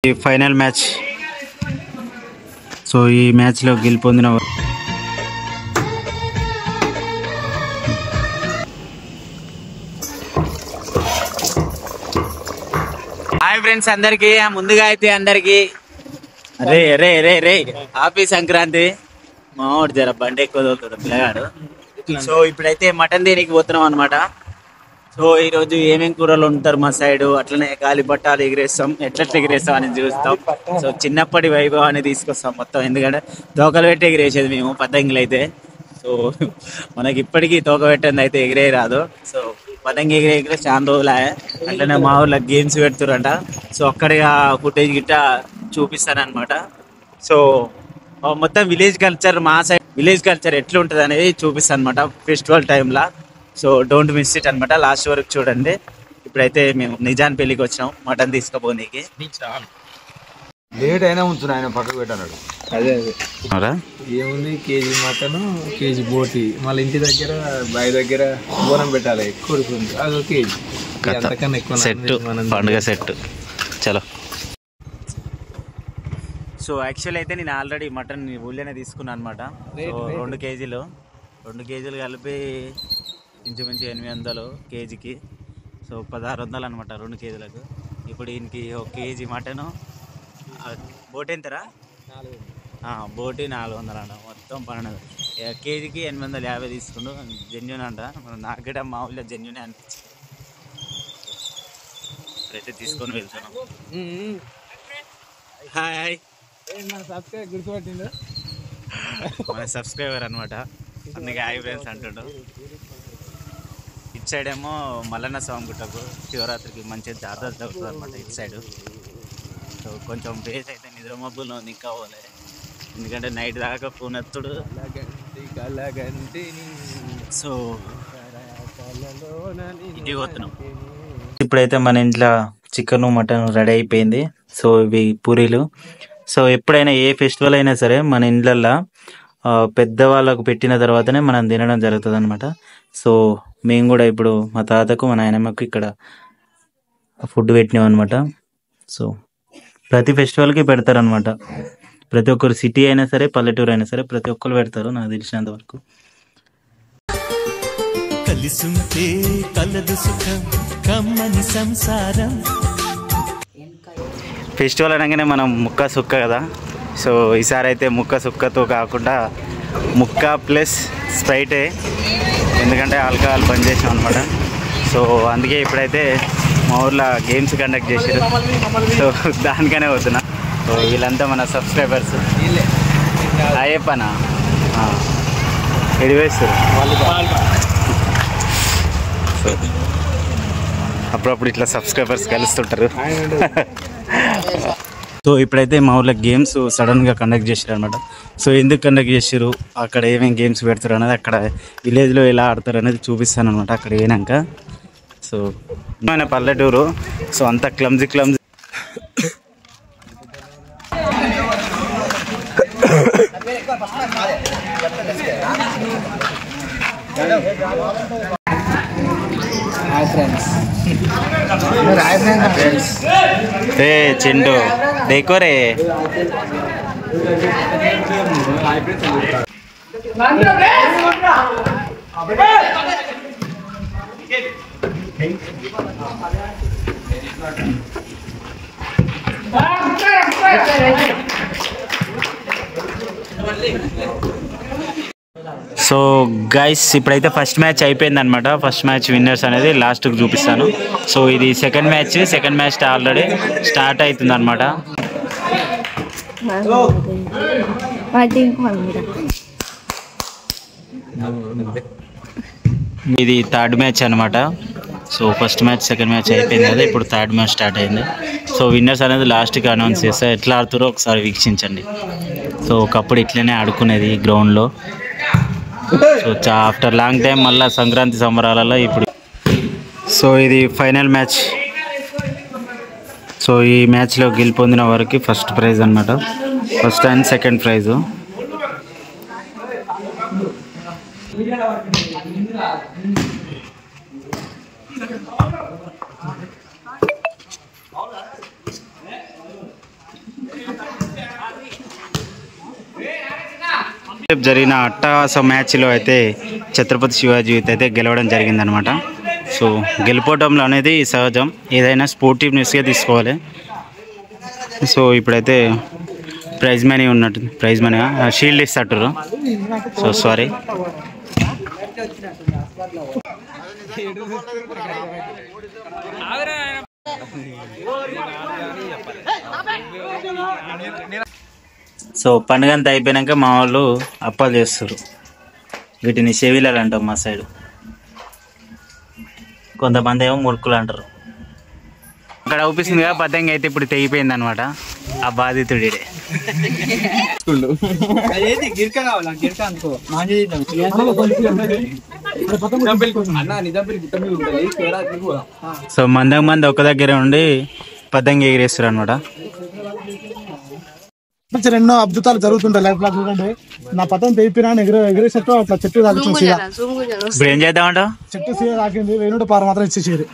ఈ final match. So ఈ మ్యాచ్లో గెలుపొందిన హాయ్ ఫ్రెండ్స్ అందరికి. ముందుగా అయితే అందరికి రే రే రే రే హ్యాపీ సంక్రాంతి. మామూడు జర బండి ఎక్కువ తోలుతాడు పిల్లగాడు. సో ఇప్పుడైతే మటన్ దేనికి పోతున్నాం అనమాట. సో ఈరోజు ఏమేమి కూరలు ఉంటారు మా సైడు, అట్లనే గాలిపటాలు ఎగిరేస్తాం, ఎట్లా ఎగిరేస్తాం అని చూస్తాం. సో చిన్నప్పటి వైభవాన్ని తీసుకొస్తాం మొత్తం. ఎందుకంటే తోకలు పెట్టి ఎగిరేసేది మేము పతంగులు అయితే. సో మనకి ఇప్పటికీ తోక పెట్టండి అయితే ఎగిరే రాదు. సో పతంగి ఎగిరే చాలా రోజులు అట్లనే మా ఊళ్ళో గేమ్స్ పెడుతురంట. సో అక్కడిగా ఫుటేజ్ గిట్ట చూపిస్తానమాట. సో మొత్తం విలేజ్ కల్చర్, మా సైడ్ విలేజ్ కల్చర్ ఎట్లా ఉంటుంది అనేది చూపిస్తాను అనమాట ఫెస్టివల్ టైంలో. సో డోంట్ మిస్ ఇట్ అనమాట, లాస్ట్ వరకు చూడండి. ఇప్పుడైతే మేము నిజాన్ పెళ్ళికి వచ్చినాం మటన్ తీసుకుపోనీకి. లేట్ అయినా ఉంచున్నా ఆయన పక్కకు పెట్టాడు. అదే ఏముంది, కేజీ మటన్, కేజీ బోటి, మళ్ళీ ఇంటి దగ్గర బావి దగ్గర బోనం పెట్టాలి కొడుకుంది, అదో కేజీ. అంతకన్నా ఎక్కువ సెట్, పండుగ సెట్. చలో. సో యాక్చువల్ అయితే నేను ఆల్రెడీ మటన్ ఊళ్ళోనే తీసుకున్నాను అనమాట. సో 2 కేజీలు కలిపి ఇంచుమించు 800 కేజీకి. సో 1600 అనమాట 2 కేజీలకు. ఇప్పుడు ఈయనకి 1 కేజీ మటను, బోటి ఎంతరా? బోటి 400 అంట, మొత్తం 1200. కేజీకి 850 తీసుకుండు. జెన్యున్ అంట, నాకు కూడా మా ఊళ్ళో జెన్యునే అనిపించింది. ఇప్పుడైతే తీసుకొని వెళ్తున్నాం. హాయ్, గుర్తుపట్టిండు మన సబ్స్క్రైబర్ అనమాట, అందుకే హాయ్ ఫ్రెండ్స్ అంటుండు. ఇటు సైడ్ ఏమో మల్లన్న స్వామి గుట్టకు శివరాత్రికి మంచిగా జాతర జరుగుతుంది అనమాట ఇటు సైడు. సో కొంచెం బేస్ అయితే నిద్ర మబ్బులో నిక్కవాలి, ఎందుకంటే నైట్ దాకా పూనెత్తుడు. సో ఇంటికి పోతున్నాం. ఇప్పుడైతే మన ఇంట్లో చికెన్ మటన్ రెడీ అయిపోయింది. సో ఇవి పూరీలు. సో ఎప్పుడైనా ఏ ఫెస్టివల్ అయినా సరే మన ఇండ్లల్లో పెద్దవాళ్ళకు పెట్టిన తర్వాతనే మనం తినడం జరుగుతుంది అనమాట. సో మేము కూడా ఇప్పుడు మా తాతకు మా నాయనమ్మకు ఇక్కడ ఫుడ్ పెట్టినాం అనమాట. సో ప్రతి ఫెస్టివల్కి పెడతారనమాట. ప్రతి ఒక్కరు సిటీ అయినా సరే పల్లెటూరు అయినా సరే ప్రతి ఒక్కరు పెడతారు నాకు తెలిసినంత వరకు. కలిసుంటే కలదు సుఖం కమ్మని సంసారం. ఫెస్టివల్ అనగానే మనం ముక్క సుక్క కదా. సో ఈసారి అయితే ముక్క సుక్కతో కాకుండా ముక్క ప్లస్ స్ప్రైటే, ఎందుకంటే ఆల్కహాల్ బంద్ చేసాం అనమాట. సో అందుకే ఇప్పుడైతే మా ఊర్లో గేమ్స్ కండక్ట్ చేసారు. సో దానికనే పోతున్నా. సో వీళ్ళంతా మన సబ్స్క్రైబర్స్. అయ్యప్పనా ఎడివేస్తారు. సో అప్పుడప్పుడు ఇట్లా సబ్స్క్రైబర్స్ కలుస్తుంటారు. సో ఇప్పుడైతే మా ఊర్లో గేమ్స్ సడన్గా కండక్ట్ చేశారు అనమాట. సో ఎందుకు కండక్ట్ చేసారు, అక్కడ ఏమేమి గేమ్స్ పెడతారు అనేది, అక్కడ విలేజ్లో ఎలా ఆడతారు అనేది చూపిస్తాను అనమాట అక్కడ పోయినాక. సో మన పల్లెటూరు, సో అంత క్లమ్జీ రే చింటూ देखो रे. సో గైస్ ఇప్పుడైతే ఫస్ట్ మ్యాచ్ అయిపోయింది అనమాట. ఫస్ట్ మ్యాచ్ విన్నర్స్ అనేది లాస్ట్కి చూపిస్తాను. సో ఇది సెకండ్ మ్యాచ్ ఆల్రెడీ స్టార్ట్ అవుతుంది అనమాట. ఇది థర్డ్ మ్యాచ్ అనమాట. So first match second match అయిపోయింది కదా, ఇప్పుడు థర్డ్ మ్యాచ్ స్టార్ట్ అయింది. సో విన్నర్స్ అనేది లాస్ట్కి అనౌన్స్ చేస్తా. ఎట్లా ఆడుతారో ఒకసారి వీక్షించండి. సో ఒకప్పుడు ఇట్లనే ఆడుకునేది గ్రౌండ్లో. సో ఆఫ్టర్ లాంగ్ టైం మళ్ళీ సంక్రాంతి సంబరాలలో ఇప్పుడు. సో ఇది ఫైనల్ మ్యాచ్. సో ఈ మ్యాచ్లో గెలుపొందిన వారికి ఫస్ట్ ప్రైజ్ అనమాట, ఫస్ట్ అండ్ సెకండ్ ప్రైజు. జరిగిన అట్టహాస మ్యాచ్లో అయితే ఛత్రపతి శివాజీ అయితే గెలవడం జరిగిందనమాట. సో గెలుపోవడంలో అనేది సహజం, ఏదైనా స్పోర్టివ్నెస్గా తీసుకోవాలి. సో ఇప్పుడైతే ప్రైజ్ మనీ ఉన్నట్టు, ప్రైజ్ మనీ షీల్డ్ ఇస్తారు. So sorry. సో పండుగ అంతా అయిపోయాక మా వాళ్ళు అప్పాలు చేస్తారు. వీటిని చెవిలాలు అంటాం మా సైడ్. కొంతమంది ఏమో మురుకులు అంటారు. అక్కడ అవుపిస్తుంది కదా పతంగి అయితే ఇప్పుడు తెగిపోయింది అనమాట. ఆ బాధితుడే. సో మంది ఒక దగ్గర ఉండి పతంగి ఎగిరేస్తారు అనమాట. ఎన్నో అద్భుతాలు జరుగుతుంటాయి లైఫ్ లో. చూడండి నా పతం తెగిపోయినా ఎగిరేసట్టు అట్లా చెట్టు తాకింది. ఇప్పుడు ఏం చేద్దామంట? చెట్టు సీద తాకింది, వేణుడు పార మాత్రం ఇచ్చేసేది.